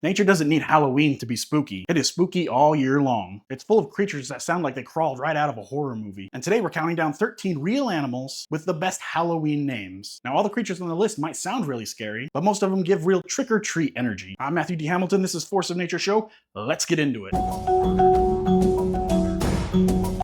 Nature doesn't need Halloween to be spooky. It is spooky all year long. It's full of creatures that sound like they crawled right out of a horror movie. And today we're counting down 13 real animals with the best Halloween names. Now all the creatures on the list might sound really scary, but most of them give real trick-or-treat energy. I'm Matthew D. Hamilton, this is Force of Nature Show. Let's get into it.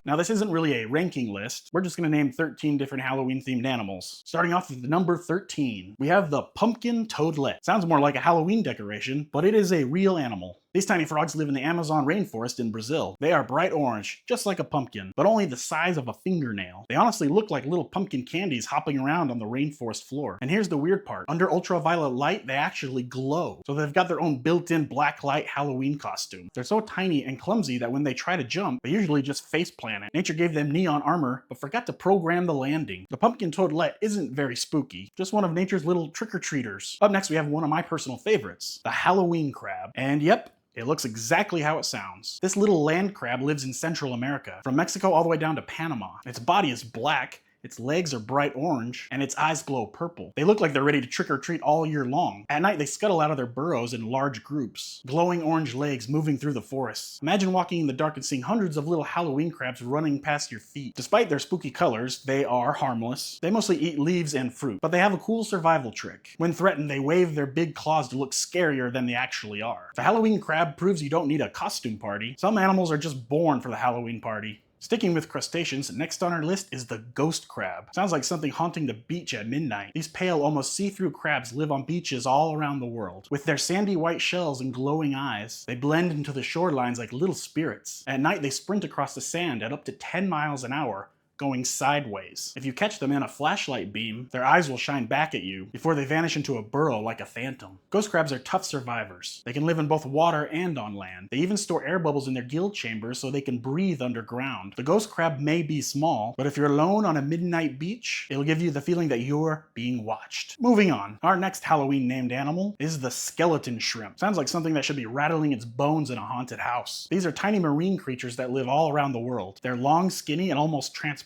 Now this isn't really a ranking list, we're just going to name 13 different Halloween themed animals. Starting off with the number 13, we have the pumpkin toadlet. Sounds more like a Halloween decoration, but it is a real animal. These tiny frogs live in the Amazon rainforest in Brazil. They are bright orange, just like a pumpkin, but only the size of a fingernail. They honestly look like little pumpkin candies hopping around on the rainforest floor. And here's the weird part. Under ultraviolet light, they actually glow. So they've got their own built-in black light Halloween costume. They're so tiny and clumsy that when they try to jump, they usually just faceplant it. Nature gave them neon armor, but forgot to program the landing. The pumpkin toadlet isn't very spooky, just one of nature's little trick-or-treaters. Up next, we have one of my personal favorites, the Halloween crab. And yep, it looks exactly how it sounds. This little land crab lives in Central America, from Mexico all the way down to Panama. Its body is black, its legs are bright orange, and its eyes glow purple. They look like they're ready to trick or treat all year long. At night, they scuttle out of their burrows in large groups, glowing orange legs moving through the forests. Imagine walking in the dark and seeing hundreds of little Halloween crabs running past your feet. Despite their spooky colors, they are harmless. They mostly eat leaves and fruit, but they have a cool survival trick. When threatened, they wave their big claws to look scarier than they actually are. The Halloween crab proves you don't need a costume party. Some animals are just born for the Halloween party. Sticking with crustaceans, next on our list is the ghost crab. Sounds like something haunting the beach at midnight. These pale, almost see-through crabs live on beaches all around the world. With their sandy white shells and glowing eyes, they blend into the shorelines like little spirits. At night, they sprint across the sand at up to 10 miles an hour, going sideways. If you catch them in a flashlight beam, their eyes will shine back at you before they vanish into a burrow like a phantom. Ghost crabs are tough survivors. They can live in both water and on land. They even store air bubbles in their gill chambers so they can breathe underground. The ghost crab may be small, but if you're alone on a midnight beach, it'll give you the feeling that you're being watched. Moving on, our next Halloween named animal is the skeleton shrimp. Sounds like something that should be rattling its bones in a haunted house. These are tiny marine creatures that live all around the world. They're long, skinny, and almost transparent.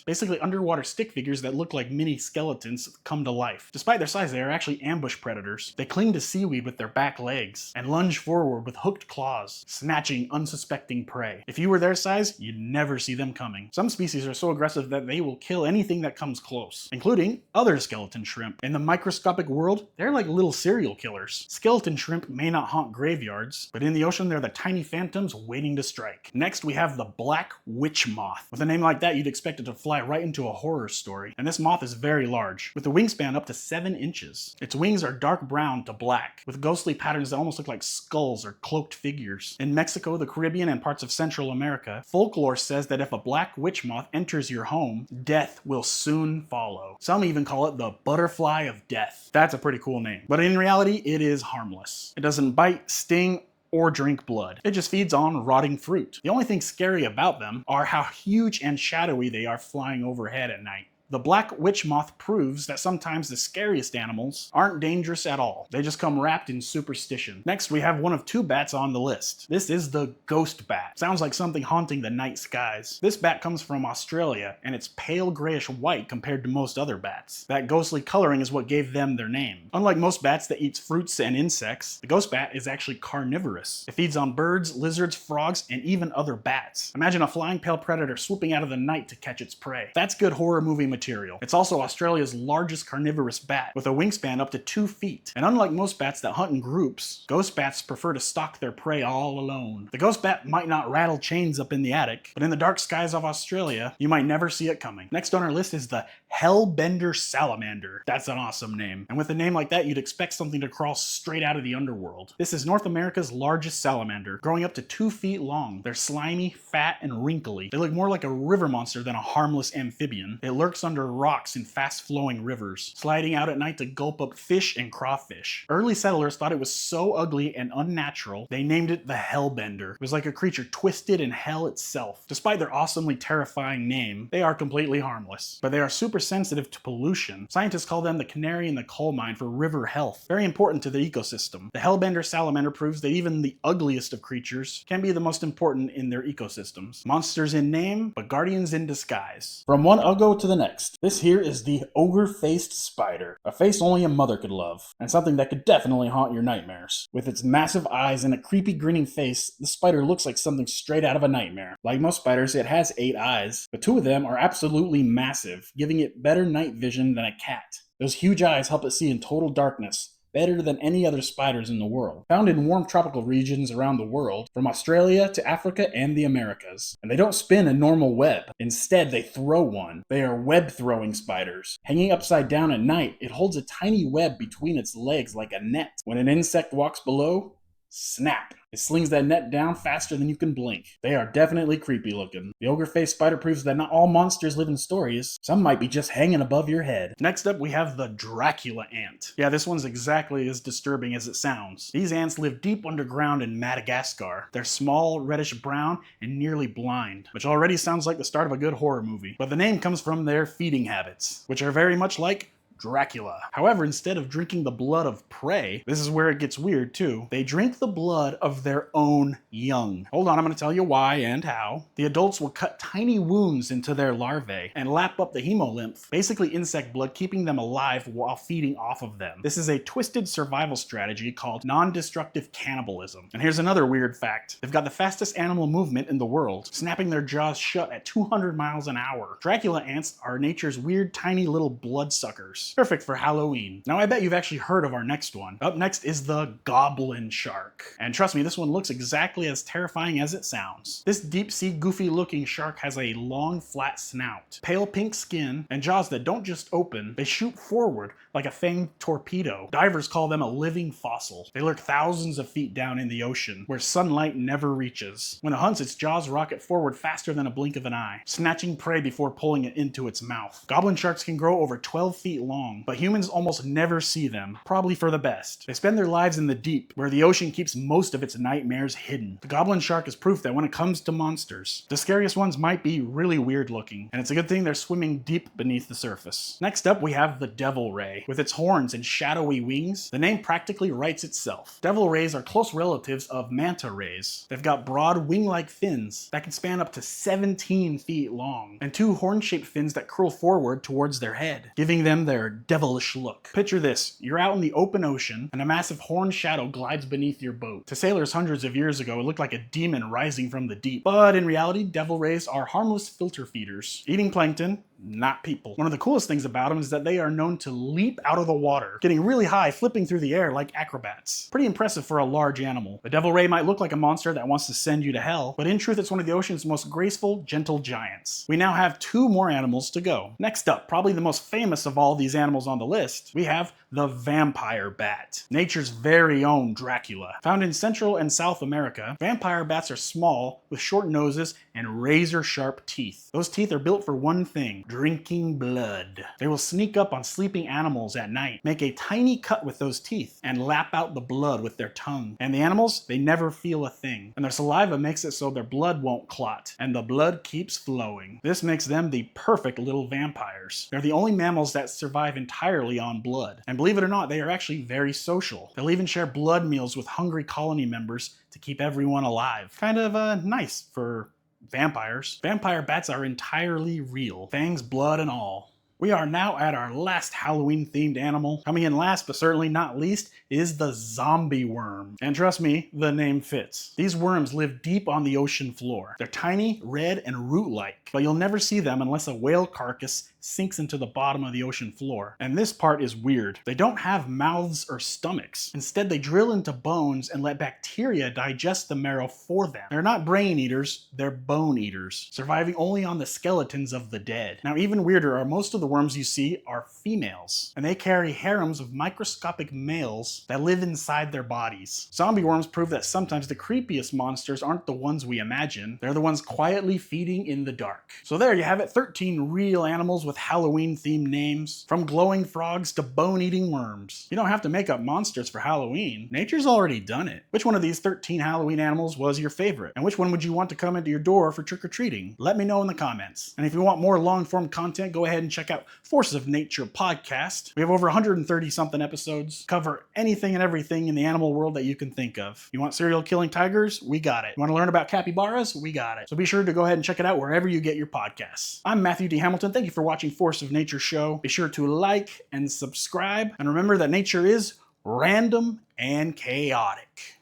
Basically underwater stick figures that look like mini skeletons come to life. Despite their size, they are actually ambush predators. They cling to seaweed with their back legs and lunge forward with hooked claws, snatching unsuspecting prey. If you were their size, you'd never see them coming. Some species are so aggressive that they will kill anything that comes close, including other skeleton shrimp. In the microscopic world, they're like little serial killers. Skeleton shrimp may not haunt graveyards, but in the ocean, they're the tiny phantoms waiting to strike. Next, we have the black witch moth. With a name like that, you'd expect it to fly right into a horror story. And this moth is very large, with a wingspan up to 7 inches. Its wings are dark brown to black, with ghostly patterns that almost look like skulls or cloaked figures. In Mexico, the Caribbean, and parts of Central America, folklore says that if a black witch moth enters your home, death will soon follow. Some even call it the butterfly of death. That's a pretty cool name. But in reality, it is harmless. It doesn't bite, sting, or drink blood. It just feeds on rotting fruit. The only thing scary about them are how huge and shadowy they are flying overhead at night. The black witch moth proves that sometimes the scariest animals aren't dangerous at all. They just come wrapped in superstition. Next, we have one of 2 bats on the list. This is the ghost bat. Sounds like something haunting the night skies. This bat comes from Australia, and it's pale grayish white compared to most other bats. That ghostly coloring is what gave them their name. Unlike most bats that eats fruits and insects, the ghost bat is actually carnivorous. It feeds on birds, lizards, frogs, and even other bats. Imagine a flying pale predator swooping out of the night to catch its prey. That's good horror movie material. It's also Australia's largest carnivorous bat, with a wingspan up to 2 feet. And unlike most bats that hunt in groups, ghost bats prefer to stalk their prey all alone. The ghost bat might not rattle chains up in the attic, but in the dark skies of Australia, you might never see it coming. Next on our list is the Hellbender Salamander. That's an awesome name. And with a name like that, you'd expect something to crawl straight out of the underworld. This is North America's largest salamander, growing up to 2 feet long. They're slimy, fat, and wrinkly. They look more like a river monster than a harmless amphibian. It lurks under rocks in fast-flowing rivers, sliding out at night to gulp up fish and crawfish. Early settlers thought it was so ugly and unnatural, they named it the Hellbender. It was like a creature twisted in hell itself. Despite their awesomely terrifying name, they are completely harmless, but they are super sensitive to pollution. Scientists call them the canary in the coal mine for river health, very important to the ecosystem. The Hellbender Salamander proves that even the ugliest of creatures can be the most important in their ecosystems. Monsters in name, but guardians in disguise. From one uggo to the next. next. This here is the ogre-faced spider, a face only a mother could love, and something that could definitely haunt your nightmares. With its massive eyes and a creepy grinning face, the spider looks like something straight out of a nightmare. Like most spiders, it has 8 eyes, but 2 of them are absolutely massive, giving it better night vision than a cat. Those huge eyes help it see in total darkness, better than any other spiders in the world. Found in warm tropical regions around the world, from Australia to Africa and the Americas. And they don't spin a normal web. Instead, they throw one. They are web-throwing spiders. Hanging upside down at night, it holds a tiny web between its legs like a net. When an insect walks below, snap! It slings that net down faster than you can blink. They are definitely creepy looking. The ogre-faced spider proves that not all monsters live in stories. Some might be just hanging above your head. Next up, we have the Dracula Ant. Yeah, this one's exactly as disturbing as it sounds. These ants live deep underground in Madagascar. They're small, reddish brown, and nearly blind, which already sounds like the start of a good horror movie. But the name comes from their feeding habits, which are very much like Dracula. However, instead of drinking the blood of prey, this is where it gets weird too, they drink the blood of their own young. Hold on, I'm going to tell you why and how. The adults will cut tiny wounds into their larvae and lap up the hemolymph, basically insect blood, keeping them alive while feeding off of them. This is a twisted survival strategy called non-destructive cannibalism. And here's another weird fact. They've got the fastest animal movement in the world, snapping their jaws shut at 200 miles an hour. Dracula ants are nature's weird tiny little bloodsuckers. Perfect for Halloween. Now I bet you've actually heard of our next one. Up next is the Goblin Shark. And trust me, this one looks exactly as terrifying as it sounds. This deep sea goofy looking shark has a long flat snout, pale pink skin, and jaws that don't just open, they shoot forward like a fanged torpedo. Divers call them a living fossil. They lurk thousands of feet down in the ocean, where sunlight never reaches. When it hunts, its jaws rocket forward faster than a blink of an eye, snatching prey before pulling it into its mouth. Goblin sharks can grow over 12 feet long, but humans almost never see them, probably for the best. They spend their lives in the deep, where the ocean keeps most of its nightmares hidden. The Goblin Shark is proof that when it comes to monsters, the scariest ones might be really weird looking, and it's a good thing they're swimming deep beneath the surface. Next up, we have the Devil Ray. With its horns and shadowy wings, the name practically writes itself. Devil Rays are close relatives of manta rays. They've got broad wing-like fins that can span up to 17 feet long, and 2 horn-shaped fins that curl forward towards their head, giving them their devilish look. Picture this, you're out in the open ocean and a massive horn shadow glides beneath your boat. To sailors hundreds of years ago, it looked like a demon rising from the deep. But in reality, devil rays are harmless filter feeders, eating plankton, not people. One of the coolest things about them is that they are known to leap out of the water, getting really high, flipping through the air like acrobats. Pretty impressive for a large animal. The devil ray might look like a monster that wants to send you to hell, but in truth it's one of the ocean's most graceful, gentle giants. We now have 2 more animals to go. Next up, probably the most famous of all these animals on the list, we have the vampire bat, nature's very own Dracula. Found in Central and South America, vampire bats are small, with short noses and razor-sharp teeth. Those teeth are built for one thing: drinking blood. They will sneak up on sleeping animals at night, make a tiny cut with those teeth, and lap out the blood with their tongue. And the animals, they never feel a thing. And their saliva makes it so their blood won't clot, and the blood keeps flowing. This makes them the perfect little vampires. They're the only mammals that survive entirely on blood. And believe it or not, they are actually very social. They'll even share blood meals with hungry colony members to keep everyone alive. Kind of nice for vampires. Vampire bats are entirely real, fangs, blood, and all. We are now at our last Halloween-themed animal. Coming in last, but certainly not least, is the zombie worm. And trust me, the name fits. These worms live deep on the ocean floor. They're tiny, red, and root-like, but you'll never see them unless a whale carcass sinks into the bottom of the ocean floor. And this part is weird. They don't have mouths or stomachs. Instead, they drill into bones and let bacteria digest the marrow for them. They're not brain eaters, they're bone eaters, surviving only on the skeletons of the dead. Now, even weirder are most of the worms you see are females, and they carry harems of microscopic males that live inside their bodies. Zombie worms prove that sometimes the creepiest monsters aren't the ones we imagine. They're the ones quietly feeding in the dark. So there you have it, 13 real animals with Halloween-themed names, from glowing frogs to bone-eating worms. You don't have to make up monsters for Halloween. Nature's already done it. Which one of these 13 Halloween animals was your favorite? And which one would you want to come into your door for trick-or-treating? Let me know in the comments. And if you want more long-form content, go ahead and check out Forces of Nature podcast. We have over 130-something episodes, cover anything and everything in the animal world that you can think of. You want serial-killing tigers? We got it. You want to learn about capybaras? We got it. So be sure to go ahead and check it out wherever you get your podcasts. I'm Matthew D. Hamilton. Thank you for watching. watching Force of Nature show. Be sure to like and subscribe, and remember that nature is random and chaotic.